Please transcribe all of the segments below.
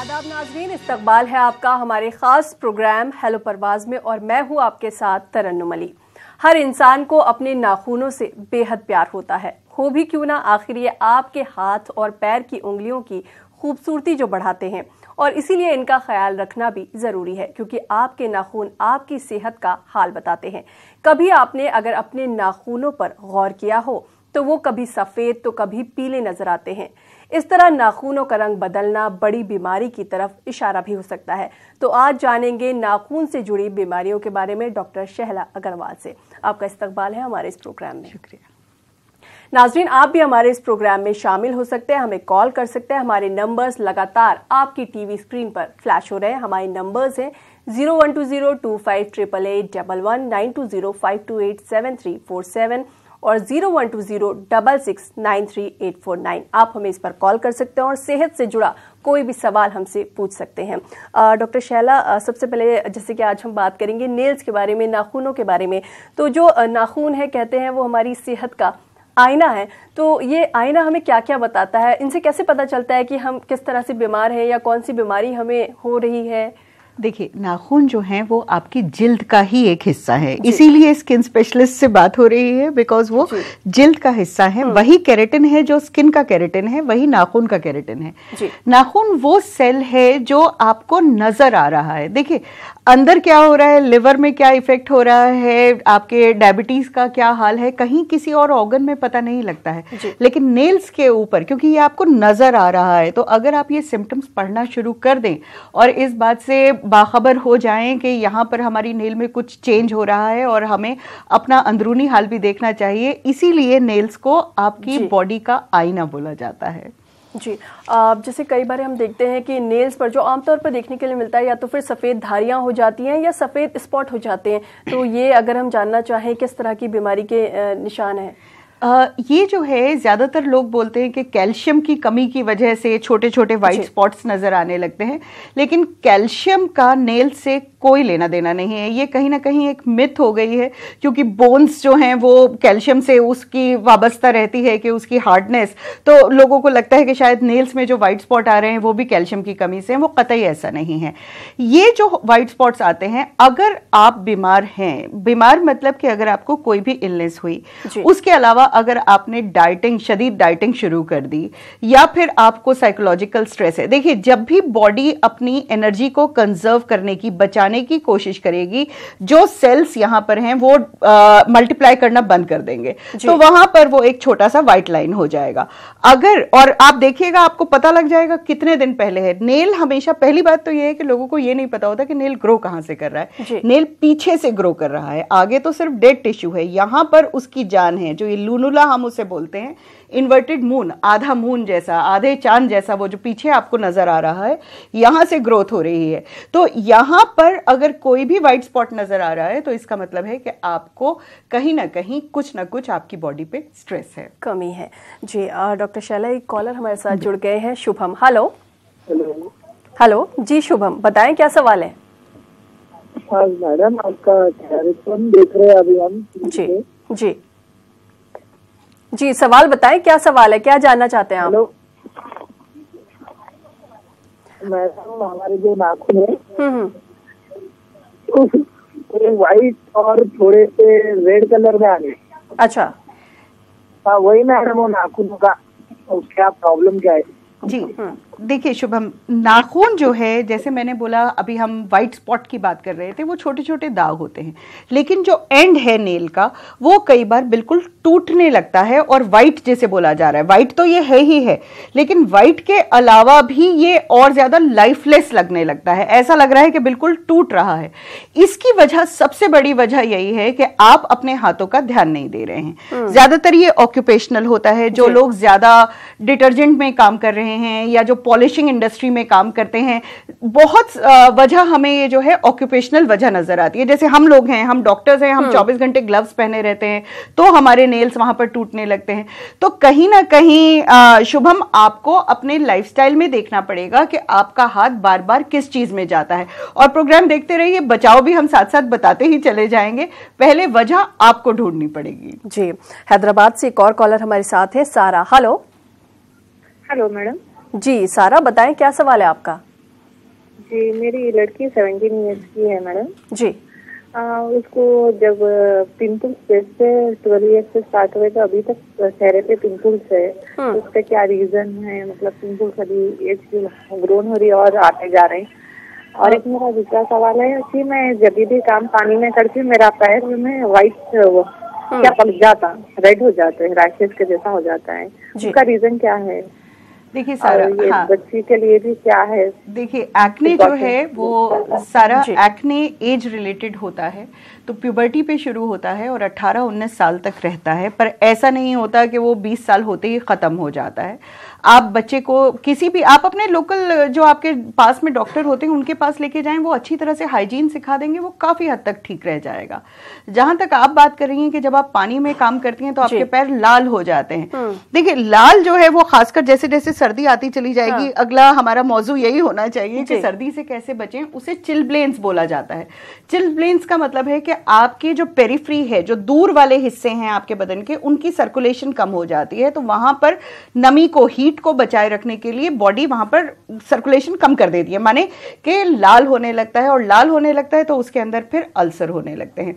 आदाब नाज़रीन, इस्तकबाल है आपका हमारे ख़ास प्रोग्राम हेलो परवाज़ में और मैं हूँ आपके साथ तरन्नुम अली। हर इंसान को अपने नाखूनों से बेहद प्यार होता है, हो भी क्यों ना, आखिर ये आपके हाथ और पैर की उंगलियों की खूबसूरती जो बढ़ाते हैं और इसीलिए इनका ख्याल रखना भी ज़रूरी है क्योंकि आपके नाखून आपकी सेहत का हाल बताते हैं। कभी आपने अगर अपने नाखूनों पर गौर किया हो तो वो कभी सफ़ेद तो कभी पीले नज़र आते हैं। इस तरह नाखूनों का रंग बदलना बड़ी बीमारी की तरफ इशारा भी हो सकता है। तो आज जानेंगे नाखून से जुड़ी बीमारियों के बारे में डॉक्टर शहला अग्रवाल से। आपका इस्तकबाल है हमारे इस प्रोग्राम में। शुक्रिया नाज़रीन, आप भी हमारे इस प्रोग्राम में शामिल हो सकते हैं, हमें कॉल कर सकते हैं। हमारे नंबर्स लगातार आपकी टीवी स्क्रीन पर फ्लैश हो रहे हैं। हमारे नंबर्स हैं 0120258811, 9205287347 और 012066938849। आप हमें इस पर कॉल कर सकते हैं और सेहत से जुड़ा कोई भी सवाल हमसे पूछ सकते हैं। डॉक्टर शैला, सबसे पहले जैसे कि आज हम बात करेंगे नेल्स के बारे में, नाखूनों के बारे में। तो जो नाखून है कहते हैं वो हमारी सेहत का आईना है, तो ये आईना हमें क्या क्या बताता है? इनसे कैसे पता चलता है कि हम किस तरह से बीमार हैं या कौन सी बीमारी हमें हो रही है? देखिए, नाखून जो हैं वो आपकी जिल्द का ही एक हिस्सा है, इसीलिए स्किन स्पेशलिस्ट से बात हो रही है बिकॉज वो जिल्द का हिस्सा है। वही केराटिन है जो स्किन का केराटिन है, वही नाखून का केराटिन है। नाखून वो सेल है जो आपको नजर आ रहा है। देखिए अंदर क्या हो रहा है, लिवर में क्या इफेक्ट हो रहा है, आपके डायबिटीज का क्या हाल है, कहीं किसी और ऑर्गन में पता नहीं लगता है, लेकिन नेल्स के ऊपर क्योंकि ये आपको नजर आ रहा है, तो अगर आप ये सिम्टम्स पढ़ना शुरू कर दें और इस बात से बाखबर हो जाएं कि यहाँ पर हमारी नेल में कुछ चेंज हो रहा है और हमें अपना अंदरूनी हाल भी देखना चाहिए, इसीलिए नेल्स को आपकी बॉडी का आईना बोला जाता है। जी, जैसे कई बार हम देखते हैं कि नेल्स पर जो आमतौर पर देखने के लिए मिलता है या तो फिर सफ़ेद धारियां हो जाती हैं या सफ़ेद स्पॉट हो जाते हैं, तो ये अगर हम जानना चाहें किस तरह की बीमारी के निशान हैं? ये जो है ज़्यादातर लोग बोलते हैं कि कैल्शियम की कमी की वजह से छोटे छोटे वाइट स्पॉट्स नज़र आने लगते हैं, लेकिन कैल्शियम का नेल से कोई लेना देना नहीं है। ये कहीं ना कहीं एक मिथ हो गई है क्योंकि बोन्स जो हैं वो कैल्शियम से उसकी वाबस्ता रहती है कि उसकी हार्डनेस, तो लोगों को लगता है कि शायद नेल्स में जो वाइट स्पॉट आ रहे हैं वो भी कैल्शियम की कमी से हैं। वो कतई ऐसा नहीं है। ये जो वाइट स्पॉट्स आते हैं, अगर आप बीमार हैं, बीमार मतलब कि अगर आपको कोई भी इलनेस हुई, उसके अलावा अगर आपने डाइटिंग, शदीद डाइटिंग शुरू कर दी या फिर आपको साइकोलॉजिकल स्ट्रेस है। देखिए जब भी बॉडी अपनी एनर्जी को कंजर्व करने की, बचाने की कोशिश करेगी, जो सेल्स यहां पर हैं वो मल्टीप्लाई करना बंद कर देंगे, तो वहां पर वो एक छोटा सा व्हाइट लाइन हो जाएगा। अगर, और आप देखिएगा आपको पता लग जाएगा कितने दिन पहले है। नेल हमेशा, पहली बात तो ये है कि लोगों को ये नहीं पता होता कि नेल ग्रो कहां से कर रहा है। नेल पीछे से ग्रो कर रहा है, आगे तो सिर्फ डेड टिश्यू है, यहां पर उसकी जान है। जो ये लूनुला हम उसे बोलते हैं, इन्वर्टेड मून, आधा मून जैसा, आधे चांद जैसा, वो जो पीछे आपको नजर आ रहा है, यहां से ग्रोथ हो रही है। तो यहां पर अगर कोई भी व्हाइट स्पॉट नजर आ रहा है तो इसका मतलब है कि आपको कहीं ना कहीं कुछ ना कुछ आपकी बॉडी पे स्ट्रेस है, कमी है। जी, डॉक्टर शैला, एक कॉलर हमारे साथ जुड़ गए हैं, शुभम। हेलो हेलो जी शुभम, बताएं क्या सवाल है? हाँ मैडम, आपका कार्यक्रम देख रहे हैं अभी हम। जी जी जी, सवाल बताएं, क्या सवाल है, क्या जानना चाहते हैं आप? हेलो मैडम, हमारे जो नाखून है थोड़े व्हाइट और थोड़े से रेड कलर में आ गए। अच्छा, हाँ वही मैडम, वो नाखूनों का क्या प्रॉब्लम क्या है? जी देखिए शुभम, नाखून जो है, जैसे मैंने बोला अभी हम व्हाइट स्पॉट की बात कर रहे थे, वो छोटे छोटे दाग होते हैं, लेकिन जो एंड है नेल का वो कई बार बिल्कुल टूटने लगता है और व्हाइट जैसे बोला जा रहा है। व्हाइट तो ये है ही है, लेकिन व्हाइट के अलावा भी ये और ज्यादा लाइफलेस लगने लगता है, ऐसा लग रहा है कि बिल्कुल टूट रहा है। इसकी वजह, सबसे बड़ी वजह यही है कि आप अपने हाथों का ध्यान नहीं दे रहे हैं। ज्यादातर ये ऑक्यूपेशनल होता है, जो लोग ज्यादा डिटर्जेंट में काम कर रहे हैं या जो पॉलिशिंग इंडस्ट्री में काम करते हैं, बहुत वजह हमें ये जो है ऑक्यूपेशनल वजह नजर आती है। जैसे हम लोग हैं, हम डॉक्टर्स हैं, हम 24 घंटे ग्लव्स पहने रहते हैं, तो हमारे नेल्स वहां पर टूटने लगते हैं। तो कहीं ना कहीं शुभम, आपको अपने लाइफस्टाइल में देखना पड़ेगा कि आपका हाथ बार बार किस चीज में जाता है, और प्रोग्राम देखते रहिए, बचाव भी हम साथ साथ बताते ही चले जाएंगे, पहले वजह आपको ढूंढनी पड़ेगी। जी, हैदराबाद से एक और कॉलर हमारे साथ है, सारा। Hello hello madam. जी सारा, बताएं क्या सवाल है आपका? जी, मेरी लड़की 17 ईयर्स की है मैडम जी। उसको जब पिंपल्स जैसे 12 ईयर्स से स्टार्ट हुए तो अभी तक चेहरे पे पिंपल्स है, तो उसका क्या रीजन है? मतलब पिंपल्स अभी एज ग्रोन हो रही है और आते जा रहे हैं। और एक मेरा दूसरा सवाल है कि मैं जब भी काम पानी में करती हूँ मेरा पैर में व्हाइट क्या पक जाता, रेड हो जाते हैं, रैशेस के जैसा हो जाता है, उसका रीजन क्या है? देखिए सारा, हाँ, बच्ची के लिए भी क्या है? देखिए एक्ने जो है वो सारा एक्ने एज रिलेटेड होता है, तो प्यूबर्टी पे शुरू होता है और 18-19 साल तक रहता है, पर ऐसा नहीं होता कि वो 20 साल होते ही खत्म हो जाता है। आप बच्चे को किसी भी, आप अपने लोकल जो आपके पास में डॉक्टर होते हैं उनके पास लेके जाएं, वो अच्छी तरह से हाइजीन सिखा देंगे, वो काफी हद तक ठीक रह जाएगा। जहां तक आप बात कर रही हैं कि जब आप पानी में काम करती हैं तो आपके पैर लाल हो जाते हैं, देखिए लाल जो है वो खासकर जैसे जैसे सर्दी आती चली जाएगी, अगला हमारा मौजू यही होना चाहिए कि सर्दी से कैसे बचें। उसे चिलब्लेन्स बोला जाता है। चिलब्लेन्स का मतलब है कि आपके जो पेरिफ्री है, जो दूर वाले हिस्से हैं आपके बदन के, उनकी सर्कुलेशन कम हो जाती है, तो वहां पर नमी को, हीट को बचाए रखने के लिए बॉडी वहां पर सर्कुलेशन कम कर देती है, माने कि लाल होने लगता है, और लाल होने लगता है तो उसके अंदर फिर अल्सर होने लगते हैं।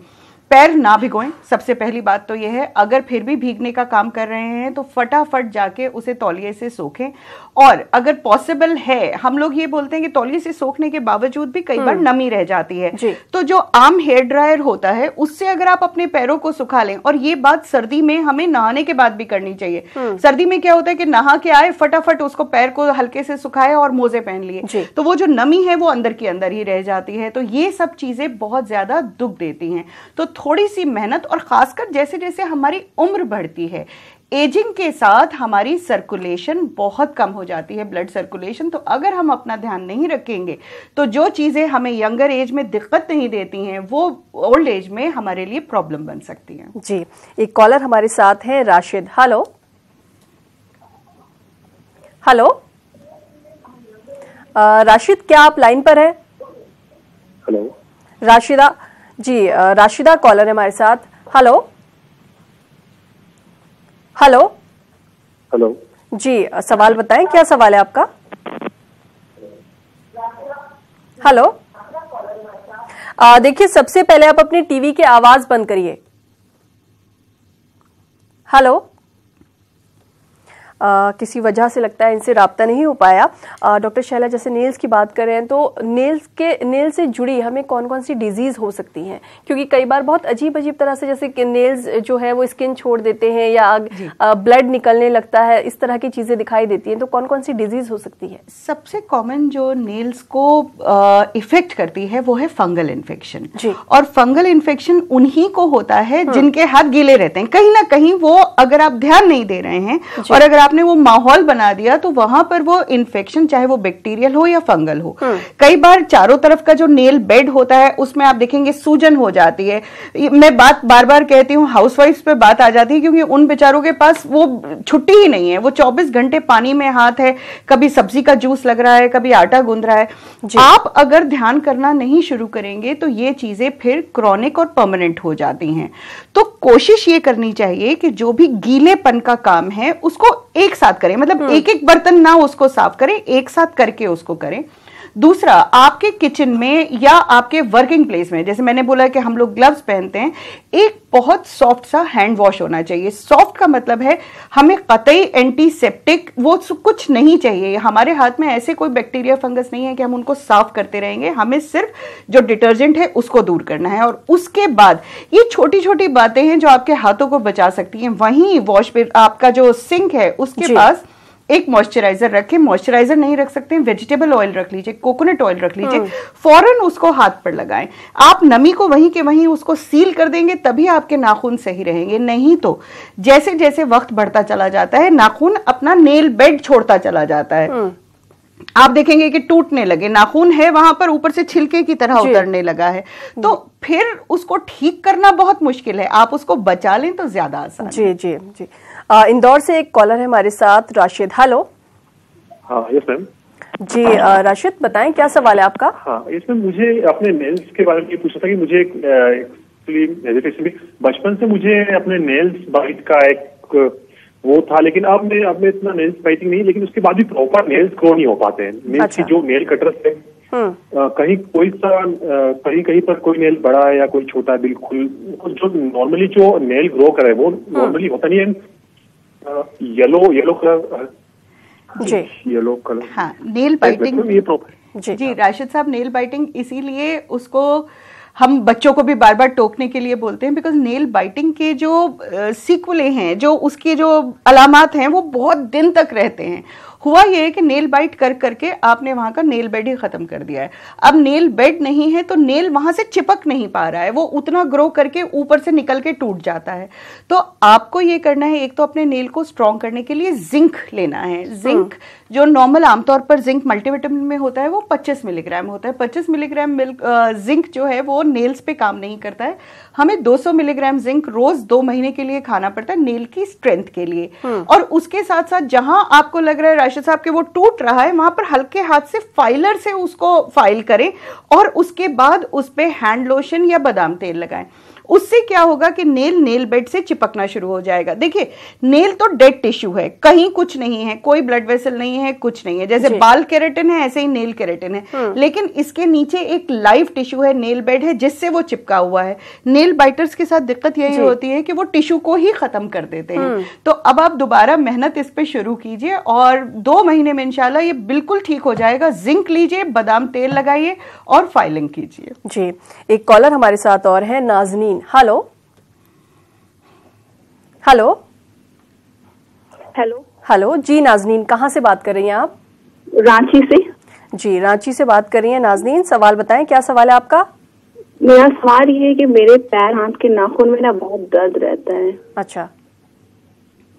पैर ना भिगोएं, सबसे पहली बात तो यह है। अगर फिर भी भीगने का काम कर रहे हैं तो फटाफट जाके उसे तौलिए से सोखें, और अगर पॉसिबल है, हम लोग ये बोलते हैं कि तौलिए से सोखने के बावजूद भी कई बार नमी रह जाती है, तो जो आम हेयर ड्रायर होता है उससे अगर आप अपने पैरों को सुखा लें, और ये बात सर्दी में हमें नहाने के बाद भी करनी चाहिए। सर्दी में क्या होता है कि नहा के आए, फटाफट उसको पैर को हल्के से सुखाए और मोजे पहन लिए, तो वो जो नमी है वो अंदर की अंदर ही रह जाती है। तो ये सब चीजें बहुत ज्यादा दुख देती हैं। तो थोड़ी सी मेहनत, और खासकर जैसे जैसे हमारी उम्र बढ़ती है, एजिंग के साथ हमारी सर्कुलेशन बहुत कम हो जाती है, ब्लड सर्कुलेशन। तो अगर हम अपना ध्यान नहीं रखेंगे तो जो चीजें हमें यंगर एज में दिक्कत नहीं देती हैं वो ओल्ड एज में हमारे लिए प्रॉब्लम बन सकती हैं। जी, एक कॉलर हमारे साथ हैं, राशिद। हेलो हेलो, राशिद क्या आप लाइन पर है? हेलो राशिदा जी, राशिदा कॉलर है हमारे साथ। हेलो हेलो हेलो जी, सवाल बताएं, क्या सवाल है आपका? हेलो, देखिए सबसे पहले आप अपनी टीवी की आवाज बंद करिए। हेलो, किसी वजह से लगता है इनसे राब्ता नहीं हो पाया। डॉक्टर शैला, जैसे नेल्स की बात करें तो नेल से जुड़ी हमें कौन कौन सी डिजीज हो सकती हैं? क्योंकि कई बार बहुत अजीब अजीब तरह से, जैसे नेल्स जो है वो स्किन छोड़ देते हैं या ब्लड निकलने लगता है, इस तरह की चीजें दिखाई देती हैं, तो कौन कौन सी डिजीज हो सकती है? सबसे कॉमन जो नेल्स को इफेक्ट करती है वो है फंगल इन्फेक्शन। और फंगल इन्फेक्शन उन्हीं को होता है जिनके हाथ गीले रहते हैं। कहीं ना कहीं वो, अगर आप ध्यान नहीं दे रहे हैं और अगर आपने वो माहौल बना दिया तो वहां पर वो इन्फेक्शन, चाहे वो बैक्टीरियल हो या फंगल हो, कई बार चारों तरफ का जो नेल बेड होता है उसमें आप देखेंगे सूजन हो जाती है। मैं बात बार बार कहती हूँ, हाउसवाइफ्स पे बात आ जाती है, क्योंकि उन बेचारों के पास वो छुट्टी ही नहीं है। वो 24 घंटे पानी में हाथ है, कभी सब्जी का जूस लग रहा है, कभी आटा गूंद रहा है। आप अगर ध्यान करना नहीं शुरू करेंगे तो ये चीजें फिर क्रॉनिक और परमानेंट हो जाती हैं। तो कोशिश ये करनी चाहिए कि जो भी गीलेपन का काम है उसको एक साथ करें, मतलब एक एक बर्तन ना उसको साफ करें, एक साथ करके उसको करें। दूसरा, आपके किचन में या आपके वर्किंग प्लेस में, जैसे मैंने बोला कि हम लोग ग्लव्स पहनते हैं, एक बहुत सॉफ्ट सा हैंड वॉश होना चाहिए। सॉफ्ट का मतलब है हमें कतई एंटीसेप्टिक वो कुछ नहीं चाहिए। हमारे हाथ में ऐसे कोई बैक्टीरिया फंगस नहीं है कि हम उनको साफ करते रहेंगे, हमें सिर्फ जो डिटर्जेंट है उसको दूर करना है। और उसके बाद ये छोटी छोटी बातें हैं जो आपके हाथों को बचा सकती हैं। वहीं वॉश पे आपका जो सिंक है उसके पास एक मॉइस्चराइजर रखें। मॉइस्चराइजर नहीं रख सकते हैं, वेजिटेबल ऑयल रख लीजिए, कोकोनट ऑयल रख लीजिए, फौरन उसको हाथ पर लगाएं। आप नमी को वहीं के वहीं उसको सील कर देंगे, तभी आपके नाखून सही रहेंगे। नहीं तो जैसे जैसे वक्त बढ़ता चला जाता है, नाखून अपना नेल बेड छोड़ता चला जाता है। आप देखेंगे कि टूटने लगे नाखून है, वहां पर ऊपर से छिलके की तरह उतरने लगा है, तो फिर उसको ठीक करना बहुत मुश्किल है। आप उसको बचा लें तो ज्यादा आसान। जी जी जी। इंदौर से एक कॉलर है हमारे साथ, राशिद। हेलो। हाँ, यस मैम। जी, राशिद बताएं, क्या सवाल है आपका? हाँ, इसमें मुझे अपने नेल्स के बारे में ये पूछना था कि मुझे एक्चुअली बचपन से मुझे अपने नेल्स बाइट का एक वो था, लेकिन अब मैं इतना नेल्स बाइटिंग नहीं, लेकिन उसके बाद भी प्रॉपर नेल्स ग्रो नहीं हो पाते हैं। नेल्स की जो नेल कटर से कहीं कोई सा कहीं पर कोई नेल बड़ा है या कोई छोटा है, बिल्कुल जो नॉर्मली जो नेल ग्रो करे वो नॉर्मली होता नहीं है, येलो कलर जी, येलो कलर। हाँ, नेल बाइटिंग, ये प्रॉब्लम जी राशिद साहब, नेल बाइटिंग इसीलिए उसको हम बच्चों को भी बार बार टोकने के लिए बोलते हैं, बिकॉज नेल बाइटिंग के जो सीक्वले हैं, जो उसके जो अलामात हैं, वो बहुत दिन तक रहते हैं। हुआ ये है कि नेल बाइट कर करके आपने वहां का नेल बेड ही खत्म कर दिया है। अब नेल बेड नहीं है तो नेल वहां से चिपक नहीं पा रहा है, वो उतना ग्रो करके ऊपर से निकल के टूट जाता है। तो आपको ये करना है, एक तो अपने नेल को स्ट्रॉन्ग करने के लिए जिंक लेना है। जिंक जो नॉर्मल आमतौर पर जिंक मल्टीविटामिन में होता है वो 25 मिलीग्राम होता है। 25 मिलीग्राम जिंक जो है वो नेल्स पे काम नहीं करता है। हमें 200 मिलीग्राम जिंक रोज 2 महीने के लिए खाना पड़ता है नेल की स्ट्रेंथ के लिए। और उसके साथ साथ जहां आपको लग रहा है राशिद साहब के वो टूट रहा है, वहां पर हल्के हाथ से फाइलर से उसको फाइल करें और उसके बाद उस पे हैंड लोशन या बादाम तेल लगाएं। उससे क्या होगा कि नेल बेड से चिपकना शुरू हो जाएगा। देखिए, नेल तो डेड टिश्यू है, कहीं कुछ नहीं है, कोई ब्लड वेसल नहीं है, कुछ नहीं है। जैसे बाल केराटिन है ऐसे ही नेल केराटिन है, लेकिन इसके नीचे एक लाइव टिश्यू है, नेल बेड है, जिससे वो चिपका हुआ है। नेल बाइटर्स के साथ दिक्कत यही होती है कि वो टिश्यू को ही खत्म कर देते हैं। तो अब आप दोबारा मेहनत इस पे शुरू कीजिए और 2 महीने में इंशाल्लाह ये बिल्कुल ठीक हो जाएगा। जिंक लीजिए, बादाम तेल लगाइए और फाइलिंग कीजिए। जी, एक कॉलर हमारे साथ और है, Nazneen. Hello hello hello hello जी, नाजनीन कहाँ से बात कर रही हैं आप? रांची से। जी, रांची से बात कर रही हैं नाजनीन, सवाल बताएं, क्या सवाल है आपका? मेरा सवाल ये है कि मेरे पैर हाथ के नाखून में ना बहुत दर्द रहता है। अच्छा,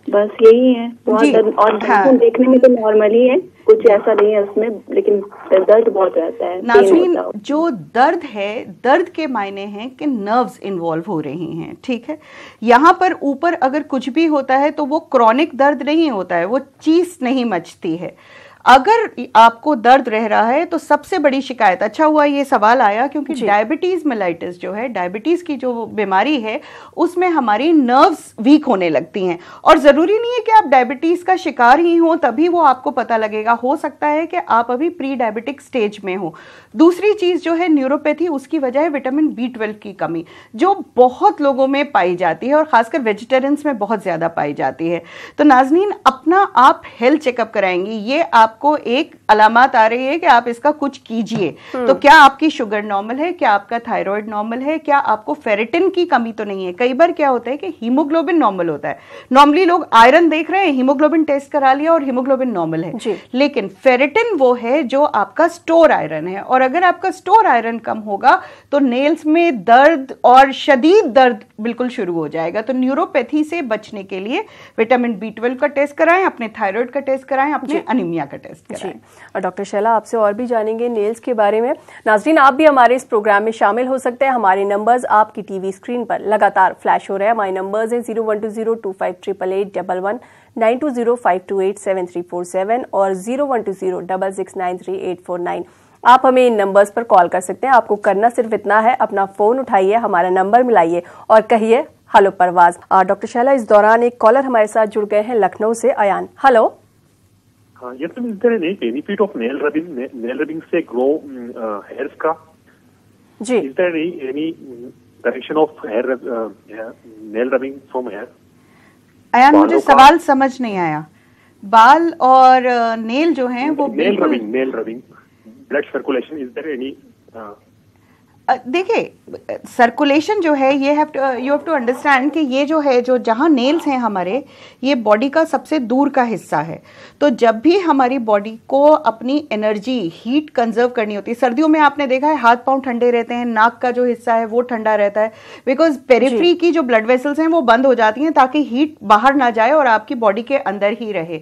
बस यही है, बहुत दर्द। और नाखून देखने में तो नॉर्मल ही है, कुछ ऐसा नहीं है उसमें, लेकिन दर्द बहुत रहता है। नाज़रीन, जो दर्द है, दर्द के मायने हैं कि नर्व्स इन्वॉल्व हो रही हैं, ठीक है। यहाँ पर ऊपर अगर कुछ भी होता है तो वो क्रॉनिक दर्द नहीं होता है, वो चीज नहीं मचती है। अगर आपको दर्द रह रहा है तो सबसे बड़ी शिकायत, अच्छा हुआ ये सवाल आया क्योंकि डायबिटीज मेलाइटिस जो है, डायबिटीज की जो बीमारी है, उसमें हमारी नर्व्स वीक होने लगती हैं। और जरूरी नहीं है कि आप डायबिटीज का शिकार ही हो तभी वो आपको पता लगेगा, हो सकता है कि आप अभी प्री डायबिटिक स्टेज में हो। दूसरी चीज जो है न्यूरोपैथी, उसकी वजह है विटामिन B12 की कमी, जो बहुत लोगों में पाई जाती है और खासकर वेजिटेरियंस में बहुत ज्यादा पाई जाती है। तो नाज़रीन, अपना आप हेल्थ चेकअप कराएंगी, ये आपको एक अलामत आ रही है कि आप इसका कुछ कीजिए। तो क्या आपकी शुगर नॉर्मल है, क्या आपका थायराइड नॉर्मल है, क्या आपको फेरेटिन की कमी तो नहीं है। कई बार क्या होता है कि हीमोग्लोबिन नॉर्मल होता है, नॉर्मली लोग आयरन देख रहे हैं, हीमोग्लोबिन टेस्ट करा लिया और हीमोग्लोबिन नॉर्मल है, लेकिन फेरेटिन वो है जो आपका स्टोर आयरन है। और अगर आपका स्टोर आयरन कम होगा तो नेल्स में दर्द और शदीद दर्द बिल्कुल शुरू हो जाएगा। तो न्यूरोपैथी से बचने के लिए विटामिन B12 का टेस्ट कराएं, अपने थायराइड का टेस्ट कराएं, अपने अनीमिया का टेस्ट कराएं। और डॉक्टर शैला, आपसे और भी जानेंगे नेल्स के बारे में। नाज़रीन, आप भी हमारे इस प्रोग्राम में शामिल हो सकते हैं। हमारे नंबर्स आपकी टीवी स्क्रीन पर लगातार फ्लैश हो रहे हैं। हमारे नंबर्स हैं 0120258811, 9205287347 और 012066938949। आप हमें इन नंबर्स पर कॉल कर सकते हैं। आपको करना सिर्फ इतना है, अपना फोन उठाइए, हमारा नंबर मिलाइए और कहिए हेलो परवाज। डॉक्टर शैला, इस दौरान एक कॉलर हमारे साथ जुड़ गए हैं लखनऊ से, Ayaan. Hello. Yes, is there any benefit of nail rubbing से grow hairs का? जी। Is there any correction of nail rubbing from hair? Ayan, मुझे सवाल समझ नहीं आया। बाल और नेल जो हैं वो nail rubbing, blood circulation, is there any? देखिए, सर्कुलेशन जो है, ये यू हैव टू अंडरस्टैंड कि ये जो है, जो जहाँ नेल्स हैं हमारे, ये बॉडी का सबसे दूर का हिस्सा है। तो जब भी हमारी बॉडी को अपनी एनर्जी, हीट कंजर्व करनी होती है, सर्दियों में आपने देखा है हाथ पांव ठंडे रहते हैं, नाक का जो हिस्सा है वो ठंडा रहता है, बिकॉज पेरिफेरी की जो ब्लड वेसल्स हैं वो बंद हो जाती हैं ताकि हीट बाहर ना जाए और आपकी बॉडी के अंदर ही रहे।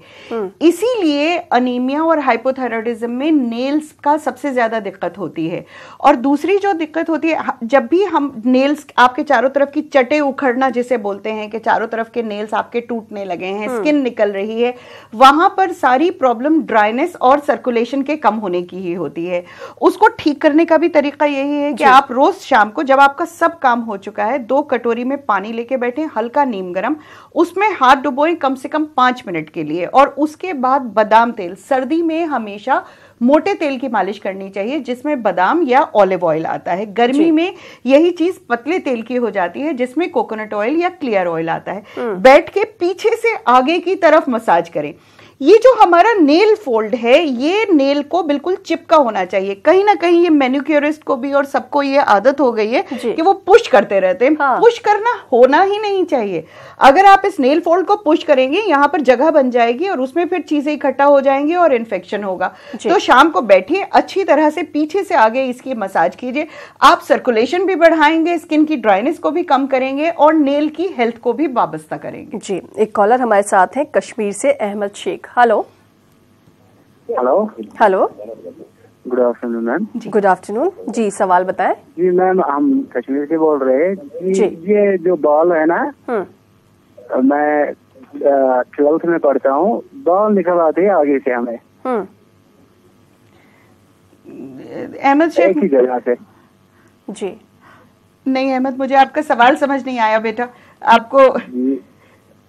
इसीलिए अनीमिया और हाइपोथायराइडिज्म में नेल्स का सबसे ज्यादा दिक्कत होती है। और दूसरी जो दिक्कत होती है, जब भी हम नेल्स, आपके चारों तरफ की चटे उखड़ना जिसे बोलते हैं कि चारों तरफ के नेल्स आपके टूटने लगे हैं, स्किन निकल रही है, वहां पर सारी प्रॉब्लम ड्राइनेस और सर्कुलेशन के कम होने की ही होती है। उसको ठीक करने का भी तरीका यही है कि आप रोज शाम को, जब आपका सब काम हो चुका है, 2 कटोरी में पानी लेके बैठे, हल्का नीम गरम, उसमें हाथ डुबोएं कम से कम 5 मिनट के लिए, और उसके बाद बादाम तेल, सर्दी में हमेशा मोटे तेल की मालिश करनी चाहिए जिसमें बादाम या ऑलिव ऑयल आता है। गर्मी में यही चीज पतले तेल की हो जाती है जिसमें कोकोनट ऑयल या क्लियर ऑयल आता है। बैठ के पीछे से आगे की तरफ मसाज करें। ये जो हमारा नेल फोल्ड है ये नेल को बिल्कुल चिपका होना चाहिए। कहीं ना कहीं ये मैनिक्योरिस्ट को भी और सबको ये आदत हो गई है कि वो पुश करते रहते हैं। पुश करना होना ही नहीं चाहिए। अगर आप इस नेल फोल्ड को पुश करेंगे यहाँ पर जगह बन जाएगी और उसमें फिर चीजें इकट्ठा हो जाएंगी और इन्फेक्शन होगा। तो शाम को बैठिए, अच्छी तरह से पीछे से आगे इसकी मसाज कीजिए। आप सर्कुलेशन भी बढ़ाएंगे, स्किन की ड्राइनेस को भी कम करेंगे और नेल की हेल्थ को भी वाबस्ता करेंगे। जी, एक कॉलर हमारे साथ है कश्मीर से, Ahmad Sheikh. Hello hello, good afternoon ma'am. Good afternoon जी, सवाल बताएं। जी मैम, हम कश्मीर से बोल रहे हैं जी। ये जो बाल है ना, मैं 12th में पढ़ता हूँ, बाल निकल आते हैं आगे से हमें। अहमद शेख, एक ही जगह से। जी नहीं अहमद, मुझे आपका सवाल समझ नहीं आया बेटा। आपको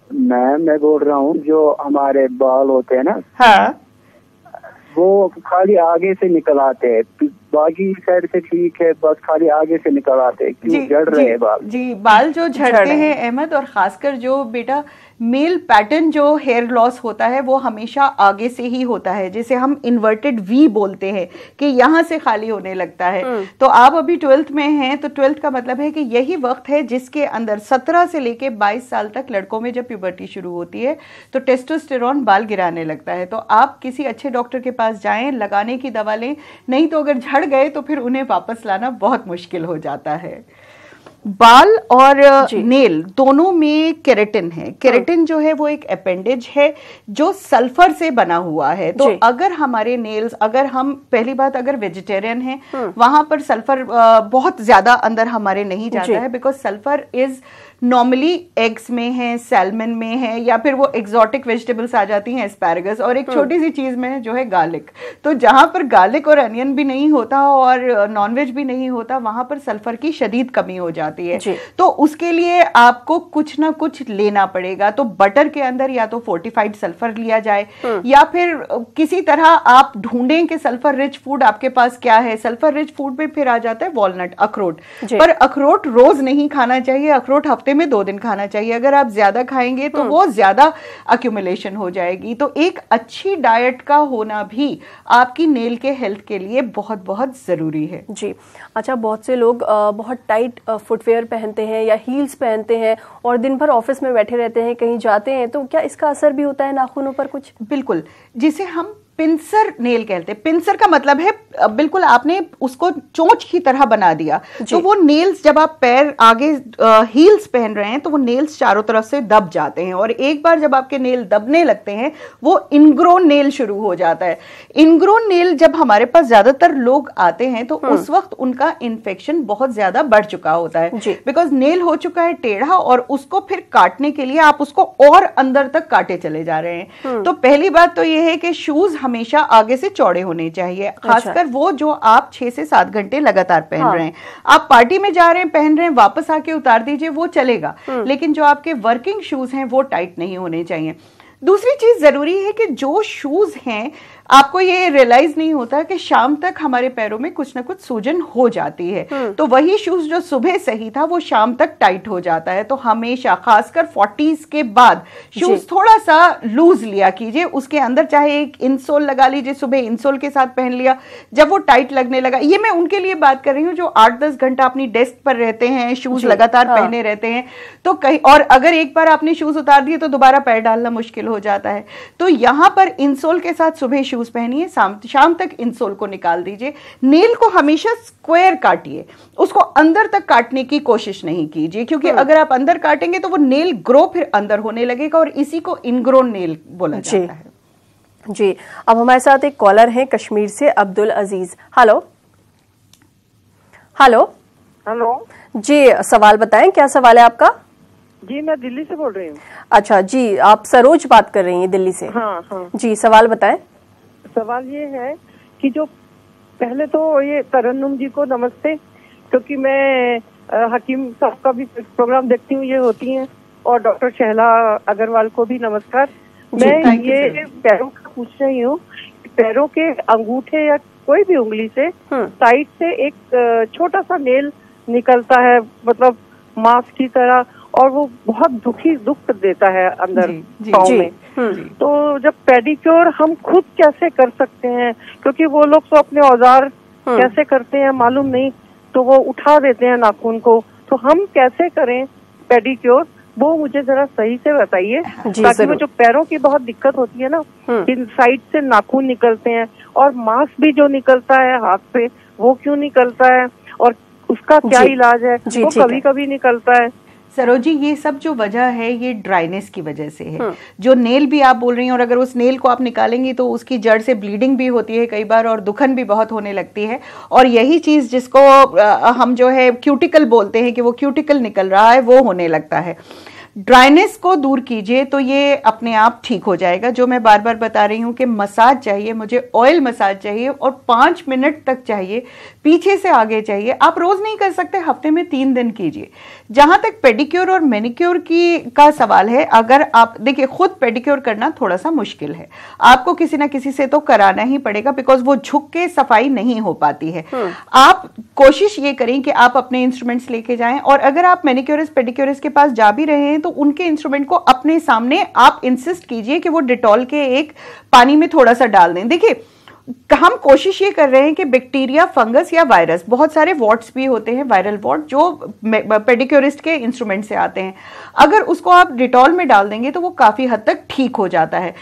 मैम मैं बोल रहा हूँ जो हमारे बाल होते हैं ना, हाँ, वो खाली आगे से निकल आते हैं, बाकी साइड से ठीक है, बस खाली आगे से निकल आते हैं। क्यों झड़ रहे हैं बाल? जी, बाल जो झड़ते हैं अहमद, और खासकर जो बेटा मेल पैटर्न जो हेयर लॉस होता है वो हमेशा आगे से ही होता है, जिसे हम इन्वर्टेड वी बोलते हैं कि यहाँ से खाली होने लगता है। तो आप अभी 12th में हैं, तो 12th का मतलब है कि यही वक्त है जिसके अंदर 17 से लेके 22 साल तक लड़कों में जब प्यूबर्टी शुरू होती है तो टेस्टोस्टेरोन बाल गिराने लगता है। तो आप किसी अच्छे डॉक्टर के पास जाएं, लगाने की दवा लें, नहीं तो अगर झड़ गए तो फिर उन्हें वापस लाना बहुत मुश्किल हो जाता है। बाल और नेल दोनों में केराटिन है। केराटिन जो है वो एक अपेंडेज है जो सल्फर से बना हुआ है। तो अगर हमारे नेल्स, अगर हम पहली बात अगर वेजिटेरियन हैं वहां पर सल्फर बहुत ज्यादा अंदर हमारे नहीं जाता है, because sulphur is normally eggs में है, सैल्मन में है, या फिर वो एक्सोटिक वेजिटेबल्स आ जाती हैं, एस्पैरागस, और एक छोटी सी चीज में जो है गार्लिक। तो जहां पर गार्लिक और अनियन भी नहीं होता और नॉनवेज भी नहीं होता वहां पर सल्फर की शदीद कमी हो जाती है। तो उसके लिए आपको कुछ ना कुछ लेना पड़ेगा। तो बटर के अंदर या तो फोर्टिफाइड सल्फर लिया जाए या फिर किसी तरह आप ढूंढें कि सल्फर रिच फूड आपके पास क्या है। सल्फर रिच फूड में फिर आ जाता है वॉलनट, अखरोट। पर अखरोट रोज नहीं खाना चाहिए, अखरोट हफ्ते में 2 दिन खाना चाहिए। अगर आप ज्यादा खाएंगे तो वो ज्यादा अक्यूमुलेशन हो जाएगी। तो एक अच्छी डाइट का होना भी आपकी नेल के हेल्थ के लिए बहुत बहुत जरूरी है। जी अच्छा, बहुत से लोग बहुत टाइट फुटवेयर पहनते हैं या हील्स पहनते हैं और दिन भर ऑफिस में बैठे रहते हैं, कहीं जाते हैं, तो क्या इसका असर भी होता है नाखूनों पर कुछ? बिल्कुल, जिसे हम पिंसर नेल कहते हैं। पिंसर का मतलब है बिल्कुल आपने उसको चोंच की तरह बना दिया। तो वो नेल्स, जब आप पैर आगे हील्स पहन रहे हैं तो वो नेल्स चारों तरफ से दब जाते हैं, और एक बार जब आपके नेल दबने लगते हैं वो इनग्रोन नेल शुरू हो जाता है। इनग्रोन नेल जब हमारे पास ज्यादातर लोग आते हैं तो उस वक्त उनका इन्फेक्शन बहुत ज्यादा बढ़ चुका होता है, बिकॉज नेल हो चुका है टेढ़ा और उसको फिर काटने के लिए आप उसको और अंदर तक काटे चले जा रहे हैं। तो पहली बात तो ये है कि शूज हमेशा आगे से चौड़े होने चाहिए, खासकर वो जो आप 6 से 7 घंटे लगातार पहन रहे हैं। आप पार्टी में जा रहे हैं, पहन रहे हैं, वापस आके उतार दीजिए, वो चलेगा, लेकिन जो आपके वर्किंग शूज हैं वो टाइट नहीं होने चाहिए। दूसरी चीज जरूरी है कि जो शूज हैं, आपको ये रियलाइज नहीं होता कि शाम तक हमारे पैरों में कुछ ना कुछ सूजन हो जाती है। तो वही शूज जो सुबह सही था वो शाम तक टाइट हो जाता है। तो हमेशा, खासकर 40s के बाद, शूज थोड़ा सा लूज लिया कीजिए। उसके अंदर चाहे एक इंसोल लगा लीजिए, सुबह इंसोल के साथ पहन लिया, जब वो टाइट लगने लगा। ये मैं उनके लिए बात कर रही हूँ जो 8-10 घंटा अपनी डेस्क पर रहते हैं, शूज लगातार पहने रहते हैं। तो कहीं, और अगर एक बार आपने शूज उतार दिए तो दोबारा पैर डालना मुश्किल हो जाता है। तो यहां पर इंसोल के साथ सुबह शूज पहनिए, शाम तक इंसोल को निकाल दीजिए। नेल को हमेशा स्क्वायर काटिए, उसको अंदर तक काटने की कोशिश नहीं कीजिए, क्योंकि अगर आप अंदर काटेंगे तो वो नेल ग्रो फिर अंदर होने लगेगा और इसी को इनग्रोन नेल बोला जाता है। जी, अब हमारे साथ एक कॉलर है कश्मीर से, अब्दुल अजीज। हेलो हेलो हेलो जी, सवाल बताएं, क्या सवाल है आपका? जी, मैं दिल्ली से बोल रही हूँ। अच्छा जी, आप सरोज बात कर रही हैं दिल्ली से? हाँ। जी, सवाल बताएं। सवाल ये है कि जो पहले तो ये तरन्नुम जी को नमस्ते, क्योंकि मैं हकीम साहब का भी प्रोग्राम देखती हूँ, ये होती हैं, और डॉक्टर शहला अग्रवाल को भी नमस्कार। मैं ये पैरों का पूछ रही हूँ, पैरों के अंगूठे या कोई भी उंगली से साइड से एक छोटा सा नेल निकलता है, मतलब मांस की तरह, और वो बहुत दुख देता है अंदर पाँव में। तो जब पेडिक्योर हम खुद कैसे कर सकते हैं, क्योंकि वो लोग तो अपने औजार कैसे करते हैं मालूम नहीं, तो वो उठा देते हैं नाखून को, तो हम कैसे करें पेडिक्योर, वो मुझे जरा सही से बताइए, ताकि वो जो पैरों की बहुत दिक्कत होती है ना, इन साइड से नाखून निकलते हैं और मांस भी जो निकलता है हाथ पे वो क्यों निकलता है और उसका क्या इलाज है, वो कभी कभी निकलता है। सरोजी, ये सब जो वजह है ये ड्राइनेस की वजह से है। जो नेल भी आप बोल रही हैं, और अगर उस नेल को आप निकालेंगी तो उसकी जड़ से ब्लीडिंग भी होती है कई बार, और दुखन भी बहुत होने लगती है। और यही चीज जिसको हम जो है क्यूटिकल बोलते हैं कि वो क्यूटिकल निकल रहा है, वो होने लगता है। ड्राइनेस को दूर कीजिए तो ये अपने आप ठीक हो जाएगा। जो मैं बार बार बता रही हूँ कि मसाज चाहिए, मुझे ऑयल मसाज चाहिए और 5 मिनट तक चाहिए, पीछे से आगे चाहिए। आप रोज नहीं कर सकते, हफ्ते में 3 दिन कीजिए। जहां तक पेडिक्योर और मैनिक्योर का सवाल है, अगर आप देखिए, खुद पेडिक्योर करना थोड़ा सा मुश्किल है, आपको किसी ना किसी से तो कराना ही पड़ेगा, बिकॉज वो झुक के सफाई नहीं हो पाती है। आप कोशिश ये करें कि आप अपने इंस्ट्रूमेंट्स लेके जाएं, और अगर आप मैनिक्योरिस्ट पेडिक्योरिस्ट के पास जा भी रहे हैं तो उनके इंस्ट्रूमेंट को अपने सामने आप इंसिस्ट कीजिए कि वो डिटॉल के एक पानी में थोड़ा सा डाल दें। देखिए, हम कोशिश ये कर रहे हैं कि बैक्टीरिया, फंगस या वायरस, बहुत सारे वॉट्स भी होते हैं, वायरल वॉट, जो पेडिक्योरिस्ट के इंस्ट्रूमेंट से आते हैं, अगर उसको आप डिटॉल में डाल देंगे तो वो काफी हद तक ठीक हो जाता है।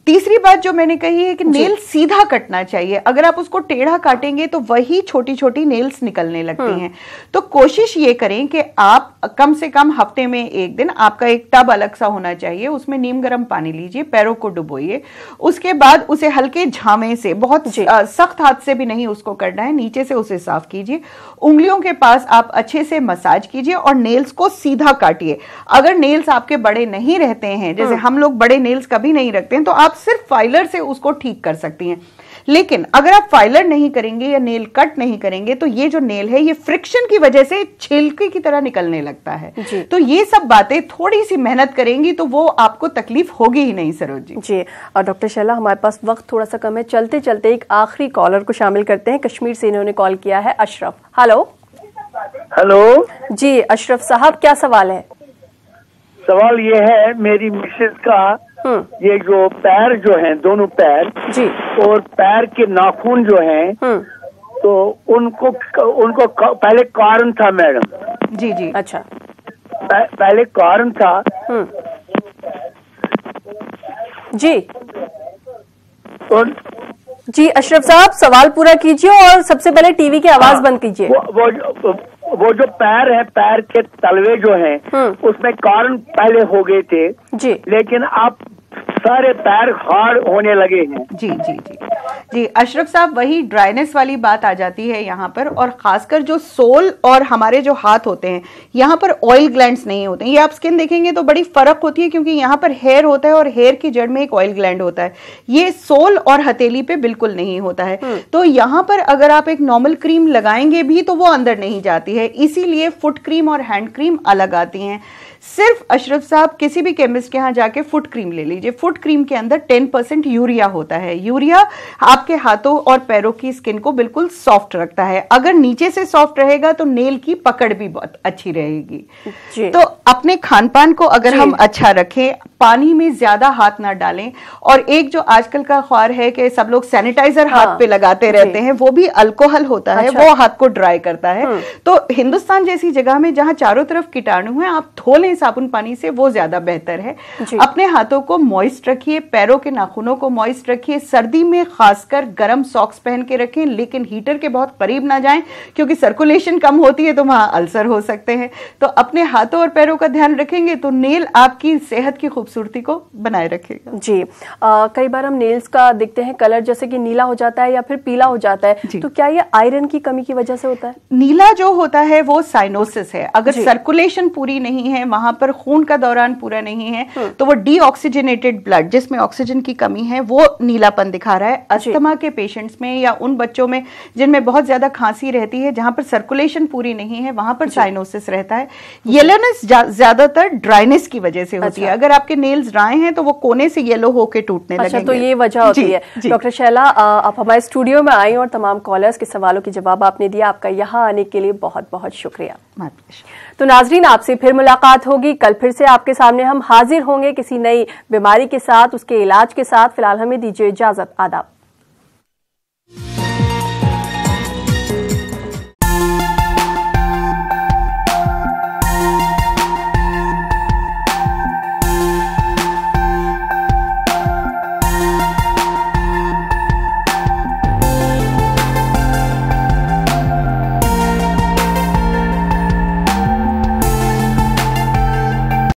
तीसरी बात जो मैंने कही है कि नेल सीधा कटना चाहिए। अगर आप उसको टेढ़ा काटेंगे तो वही छोटी छोटी नेल्स निकलने लगती हैं। तो कोशिश ये करें कि आप कम से कम हफ्ते में 1 दिन, आपका एक टब अलग सा होना चाहिए, उसमें नीम गर्म पानी लीजिए, पैरों को डुबोइए, उसके बाद उसे हल्के झामे से, बहुत सख्त हाथ से भी नहीं उसको करना है, नीचे से उसे साफ कीजिए, उंगलियों के पास आप अच्छे से मसाज कीजिए और नेल्स को सीधा काटिए। अगर नेल्स आपके बड़े नहीं रहते हैं, जैसे हम लोग बड़े नेल्स कभी नहीं रखते हैं, तो आप सिर्फ फाइलर से उसको ठीक कर सकती हैं। लेकिन अगर आप फाइलर नहीं करेंगे या नेल कट नहीं करेंगे तो ये जो नेल है ये फ्रिक्शन की वजह से छिलके की तरह निकलने लगता है। तो ये सब बातें थोड़ी सी मेहनत करेंगी तो वो आपको तकलीफ होगी ही नहीं। सरोज जी। और डॉक्टर शैला, हमारे पास वक्त थोड़ा सा कम है, चलते चलते एक आखिरी कॉलर को शामिल करते हैं। कश्मीर से इन्होंने कॉल किया है, अशरफ। हेलो। हेलो जी, अशरफ साहब, क्या सवाल है? सवाल ये है, मेरी मिसेज का ये जो पैर जो हैं, दोनों पैर जी, और पैर के नाखून जो हैं, तो उनको पहले कारण था मैडम। जी जी, अच्छा, पहले कारण था जी। जी अशरफ साहब, सवाल पूरा कीजिए और सबसे पहले टीवी की आवाज बंद कीजिए। वो जो पैर है, पैर के तलवे जो हैं, उसमें कारण पहले हो गए थे जी, लेकिन आप सारे पैर हार्ड होने लगे हैं। जी जी जी जी अशरफ साहब, वही ड्राइनेस वाली बात आ जाती है यहाँ पर, और खासकर जो सोल और हमारे जो हाथ होते हैं यहाँ पर ऑयल ग्लैंड्स नहीं होते हैं। ये आप स्किन देखेंगे तो बड़ी फर्क होती है, क्योंकि यहाँ पर हेयर होता है और हेयर की जड़ में एक ऑयल ग्लैंड होता है। ये सोल और हथेली पे बिल्कुल नहीं होता है। तो यहाँ पर अगर आप एक नॉर्मल क्रीम लगाएंगे भी तो वो अंदर नहीं जाती है, इसीलिए फुट क्रीम और हैंड क्रीम अलग आती हैं। सिर्फ अशरफ साहब किसी भी केमिस्ट के यहाँ जाके फुट क्रीम ले लीजिए। फुट क्रीम के अंदर 10% यूरिया होता है। यूरिया आपके हाथों और पैरों की स्किन को बिल्कुल सॉफ्ट रखता है। अगर नीचे से सॉफ्ट रहेगा तो नेल की पकड़ भी बहुत अच्छी रहेगी। तो अपने खान पान को अगर हम अच्छा रखें, पानी में ज्यादा हाथ ना डालें, और एक जो आजकल का ख्वार है कि सब लोग सैनिटाइजर हाथ पे लगाते रहते हैं, वो भी अल्कोहल होता है, वो हाथ को ड्राई करता है। तो हिंदुस्तान जैसी जगह में जहां चारों तरफ कीटाणु हैं, आप धो लें साबुन पानी से, वो ज्यादा बेहतर है। अपने हाथों को मॉइस्ट रखिए, पैरों के नाखूनों को मॉइस्ट रखिए। सर्दी में खासकर गर्म सॉक्स पहन के रखें, लेकिन हीटर के बहुत करीब ना जाएं, क्योंकि सर्कुलेशन कम होती है तो वहां अल्सर हो सकते हैं। तो अपने हाथों और पैरों का ध्यान रखेंगे तो नेल आपकी सेहत की खूबसूरती को बनाए रखेगा। जी, कई बार हम नेल्स का देखते हैं कलर जैसे कि नीला हो जाता है या फिर पीला हो जाता है, तो क्या ये आयरन की कमी की वजह से होता है? नीला जो होता है वो साइनोसिस है। अगर सर्कुलेशन पूरी नहीं है, वहां पर खून का दौरान पूरा नहीं है तो वो डीऑक्सीजनेटेड ब्लड, जिसमें ऑक्सीजन की कमी है, वो नीलापन दिखा रहा है। अस्थमा के पेशेंट्स में या उन बच्चों में जिनमें बहुत ज्यादा खांसी रहती है, जहां पर सर्कुलेशन पूरी नहीं है, वहां पर साइनोसिस रहता है। येलोनेस ज्यादातर ड्राइनेस की वजह से होती है। अगर आपके नेल्स ड्राई हैं तो वो कोने से येलो होके टूटने लगेंगे। तो ये वजह होती है। डॉक्टर शैला, आप हमारे स्टूडियो में आई और तमाम कॉलर्स के सवालों के जवाब आपने दिया। आपका यहाँ आने के लिए बहुत बहुत शुक्रिया। तो नाजरीन, आपसे फिर मुलाकात होगी। कल फिर से आपके सामने हम हाजिर होंगे किसी नई बीमारी के साथ, उसके इलाज के साथ। फिलहाल हमें दीजिए इजाजत। आदाब।